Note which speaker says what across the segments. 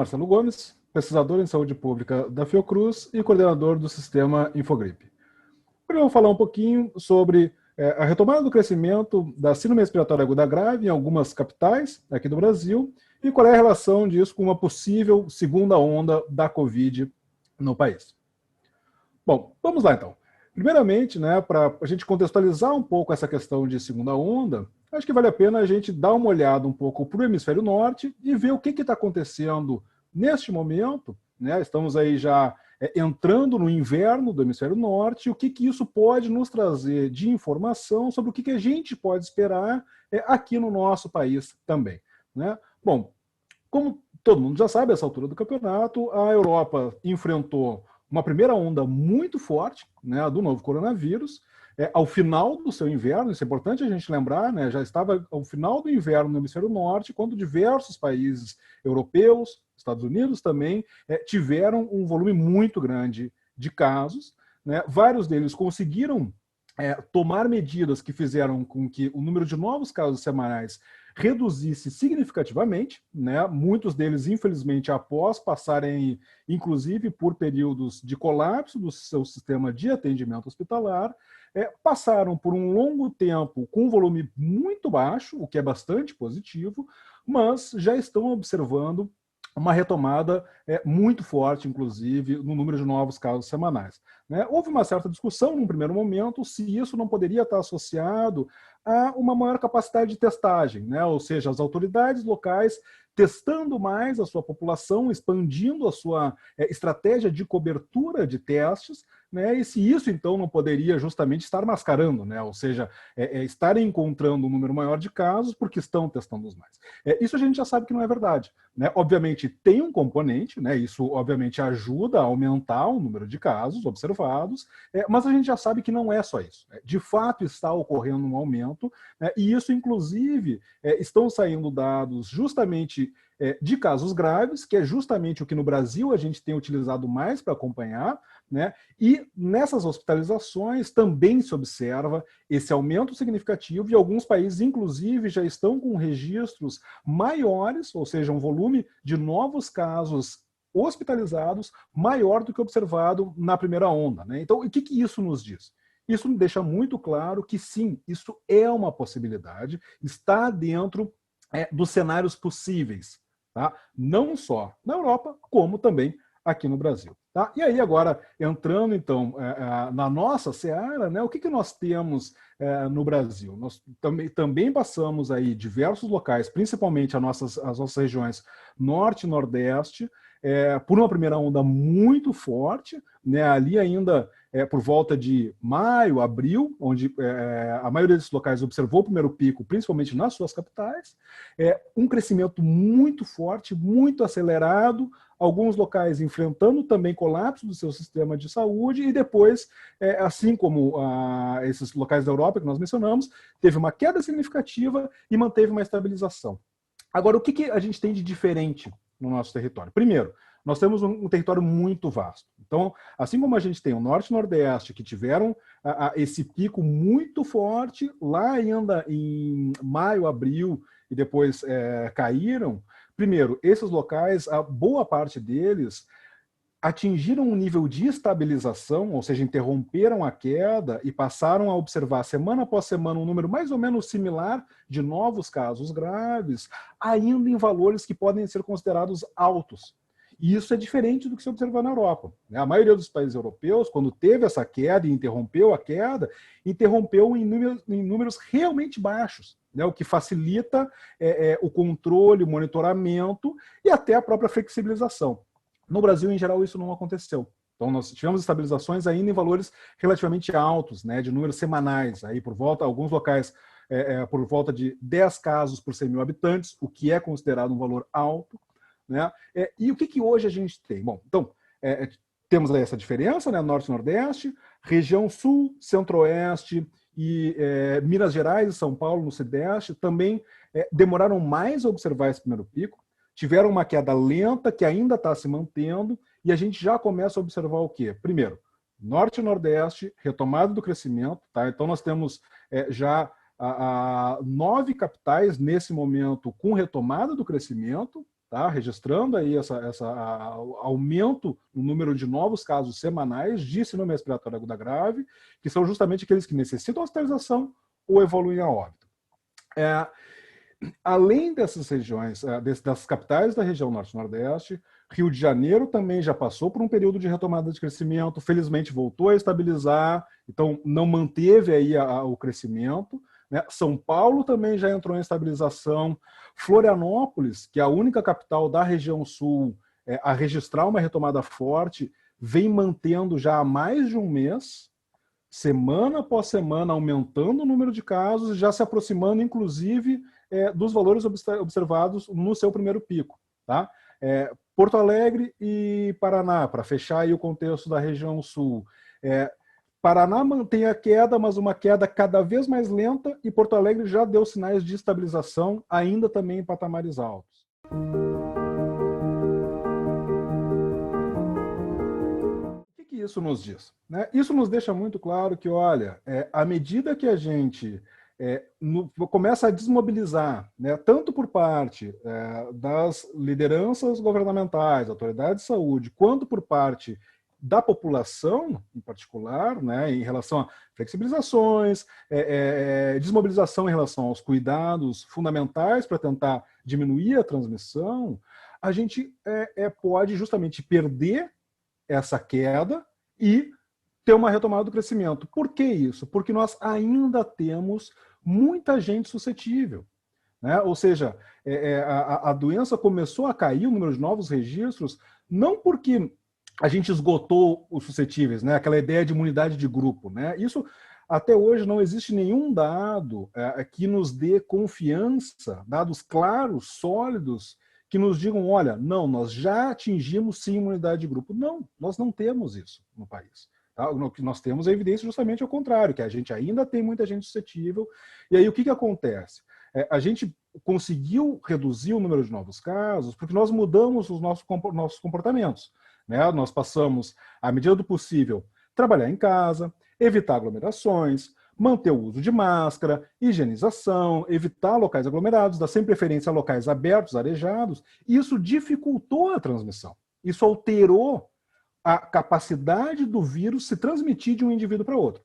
Speaker 1: Marcelo Gomes, pesquisador em saúde pública da Fiocruz e coordenador do sistema Infogripe. Hoje eu vou falar um pouquinho sobre a retomada do crescimento da síndrome respiratória aguda grave em algumas capitais aqui do Brasil e qual é a relação disso com uma possível segunda onda da Covid no país. Bom, vamos lá então. Primeiramente, para a gente contextualizar um pouco essa questão de segunda onda, acho que vale a pena a gente dar uma olhada um pouco para o hemisfério norte e ver o que está acontecendo neste momento. Estamos aí já entrando no inverno do hemisfério norte, e o que isso pode nos trazer de informação sobre o que a gente pode esperar aqui no nosso país também. Bom, como todo mundo já sabe, essa altura do campeonato, a Europa enfrentou uma primeira onda muito forte do novo coronavírus, ao final do seu inverno. Isso é importante a gente lembrar, já estava ao final do inverno no hemisfério norte, quando diversos países europeus, Estados Unidos também, tiveram um volume muito grande de casos. Vários deles conseguiram tomar medidas que fizeram com que o número de novos casos semanais reduzisse significativamente, muitos deles, infelizmente, após passarem, inclusive, por períodos de colapso do seu sistema de atendimento hospitalar, passaram por um longo tempo com um volume muito baixo, o que é bastante positivo, mas já estão observando uma retomada muito forte, inclusive, no número de novos casos semanais. Houve uma certa discussão, num primeiro momento, se isso não poderia estar associado a uma maior capacidade de testagem, ou seja, as autoridades locais testando mais a sua população, expandindo a sua estratégia de cobertura de testes, e se isso, então, não poderia justamente estar mascarando, ou seja, estar encontrando um número maior de casos porque estão testando os mais. Isso a gente já sabe que não é verdade. Obviamente, tem um componente, isso obviamente ajuda a aumentar o número de casos observados, mas a gente já sabe que não é só isso. De fato, está ocorrendo um aumento, e isso, inclusive, estão saindo dados justamente de casos graves, que é justamente o que no Brasil a gente tem utilizado mais para acompanhar, e nessas hospitalizações também se observa esse aumento significativo, e alguns países, inclusive, já estão com registros maiores, ou seja, um volume de novos casos hospitalizados maior do que observado na primeira onda. Então, o que isso nos diz? Isso deixa muito claro que, sim, isso é uma possibilidade, está dentro dos cenários possíveis, tá? Não só na Europa, como também aqui no Brasil. Tá? E aí agora, entrando então na nossa seara, o que nós temos no Brasil? Nós também passamos aí diversos locais, principalmente as nossas regiões norte e nordeste, por uma primeira onda muito forte, ali ainda por volta de maio, abril, onde a maioria desses locais observou o primeiro pico, principalmente nas suas capitais, um crescimento muito forte, muito acelerado, alguns locais enfrentando também colapso do seu sistema de saúde, e depois, assim como esses locais da Europa que nós mencionamos, teve uma queda significativa e manteve uma estabilização. Agora, o que a gente tem de diferente no nosso território? Primeiro, nós temos um território muito vasto. Então, assim como a gente tem o Norte e Nordeste, que tiveram esse pico muito forte, lá ainda em maio, abril, e depois caíram, primeiro, esses locais, a boa parte deles atingiram um nível de estabilização, ou seja, interromperam a queda e passaram a observar semana após semana um número mais ou menos similar de novos casos graves, ainda em valores que podem ser considerados altos. E isso é diferente do que se observa na Europa. A maioria dos países europeus, quando teve essa queda e interrompeu a queda, interrompeu em números realmente baixos, o que facilita o controle, o monitoramento e até a própria flexibilização. No Brasil, em geral, isso não aconteceu. Então, nós tivemos estabilizações ainda em valores relativamente altos, de números semanais, aí por volta, alguns locais, por volta de 10 casos por 100 mil habitantes, o que é considerado um valor alto. E o que hoje a gente tem? Bom, então, temos aí essa diferença, Norte e Nordeste, região Sul, Centro-Oeste e Minas Gerais e São Paulo no Sudeste também demoraram mais a observar esse primeiro pico, tiveram uma queda lenta que ainda está se mantendo, e a gente já começa a observar o quê? Primeiro, Norte e Nordeste, retomada do crescimento, tá? Então nós temos já 9 capitais nesse momento com retomada do crescimento, tá? Registrando aí aumento no número de novos casos semanais de síndrome respiratória aguda grave, que são justamente aqueles que necessitam hospitalização ou evoluem a óbito. Além dessas regiões, das capitais da região norte-nordeste, Rio de Janeiro também já passou por um período de retomada de crescimento, felizmente voltou a estabilizar, então não manteve aí o crescimento, né? São Paulo também já entrou em estabilização, Florianópolis, que é a única capital da região sul a registrar uma retomada forte, vem mantendo já há mais de um mês, semana após semana, aumentando o número de casos, já se aproximando, inclusive, dos valores observados no seu primeiro pico. Tá? Porto Alegre e Paraná, para fechar aí o contexto da região sul. Paraná mantém a queda, mas uma queda cada vez mais lenta, e Porto Alegre já deu sinais de estabilização, ainda também em patamares altos. O que isso nos diz? Isso nos deixa muito claro que, olha, à medida que a gente começa a desmobilizar, né, tanto por parte das lideranças governamentais, autoridades de saúde, quanto por parte da população, em particular, né, em relação a flexibilizações, desmobilização em relação aos cuidados fundamentais para tentar diminuir a transmissão, a gente pode justamente perder essa queda e ter uma retomada do crescimento. Por que isso? Porque nós ainda temos muita gente suscetível. Né? Ou seja, a doença começou a cair, o número de novos registros, não porque a gente esgotou os suscetíveis, né? Aquela ideia de imunidade de grupo. Né? Isso, até hoje, não existe nenhum dado que nos dê confiança, dados claros, sólidos, que nos digam, olha, não, nós já atingimos sim imunidade de grupo. Não, nós não temos isso no país. Tá? O que nós temos é evidência justamente ao contrário, que a gente ainda tem muita gente suscetível. E aí o que acontece? A gente conseguiu reduzir o número de novos casos porque nós mudamos os nossos comportamentos. Né? Nós passamos, à medida do possível, trabalhar em casa, evitar aglomerações, manter o uso de máscara, higienização, evitar locais aglomerados, dar sempre preferência a locais abertos, arejados. Isso dificultou a transmissão. Isso alterou a capacidade do vírus se transmitir de um indivíduo para outro.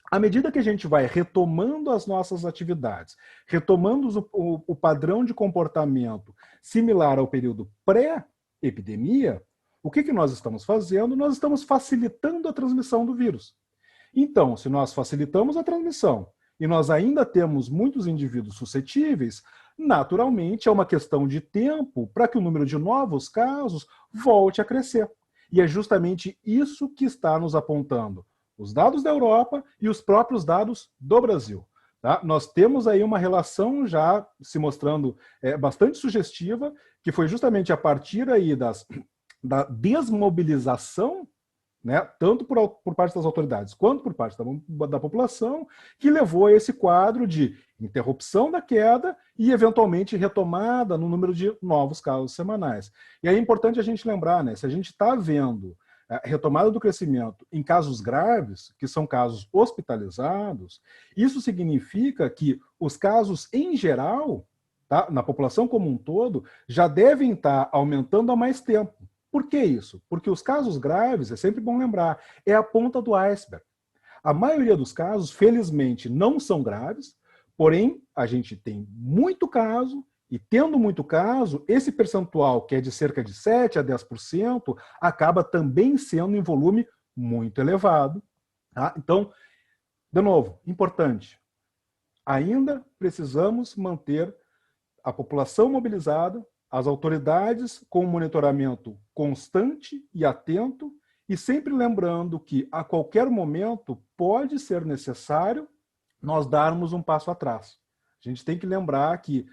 Speaker 1: À medida que a gente vai retomando as nossas atividades, retomando o padrão de comportamento similar ao período pré-epidemia, o que nós estamos fazendo? Nós estamos facilitando a transmissão do vírus. Então, se nós facilitamos a transmissão e nós ainda temos muitos indivíduos suscetíveis, naturalmente é uma questão de tempo para que o número de novos casos volte a crescer. E é justamente isso que está nos apontando os dados da Europa e os próprios dados do Brasil. Tá? Nós temos aí uma relação já se mostrando bastante sugestiva, que foi justamente a partir aí da desmobilização, né, tanto por parte das autoridades quanto por parte da população, que levou a esse quadro de interrupção da queda e, eventualmente, retomada no número de novos casos semanais. E aí é importante a gente lembrar, né, se a gente está vendo a retomada do crescimento em casos graves, que são casos hospitalizados, isso significa que os casos em geral, tá, na população como um todo, já devem estar aumentando há mais tempo. Por que isso? Porque os casos graves, é sempre bom lembrar, é a ponta do iceberg. A maioria dos casos, felizmente, não são graves, porém, a gente tem muito caso, e tendo muito caso, esse percentual, que é de cerca de 7% a 10%, acaba também sendo em volume muito elevado. Tá? Então, de novo, importante, ainda precisamos manter a população mobilizada, as autoridades com um monitoramento constante e atento, e sempre lembrando que, a qualquer momento, pode ser necessário nós darmos um passo atrás. A gente tem que lembrar que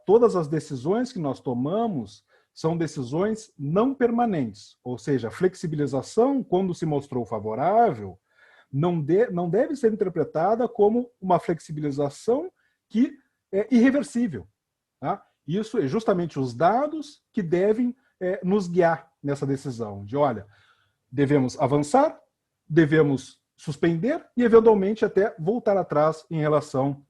Speaker 1: todas as decisões que nós tomamos são decisões não permanentes, ou seja, a flexibilização, quando se mostrou favorável, não deve ser interpretada como uma flexibilização que é irreversível. Tá? Isso é justamente os dados que devem nos guiar nessa decisão de, olha, devemos avançar, devemos suspender e, eventualmente, até voltar atrás em relação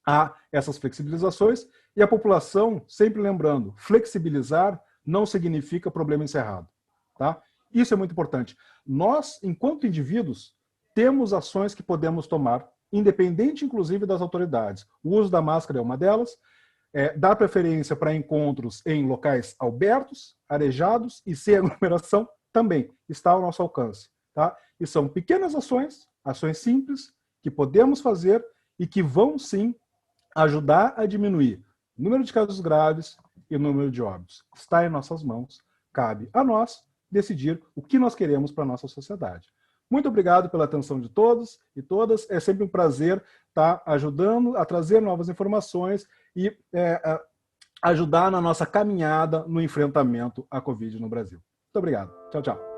Speaker 1: a essas flexibilizações E a população, sempre lembrando, flexibilizar não significa problema encerrado. Tá? Isso é muito importante. Nós, enquanto indivíduos, temos ações que podemos tomar, independente, inclusive, das autoridades. O uso da máscara é uma delas, dar preferência para encontros em locais abertos, arejados e sem aglomeração também está ao nosso alcance. Tá? E são pequenas ações, ações simples, que podemos fazer e que vão, sim, ajudar a diminuir o número de casos graves e o número de óbitos. Está em nossas mãos, cabe a nós decidir o que nós queremos para a nossa sociedade. Muito obrigado pela atenção de todos e todas. É sempre um prazer estar ajudando a trazer novas informações e ajudar na nossa caminhada no enfrentamento à Covid no Brasil. Muito obrigado. Tchau, tchau.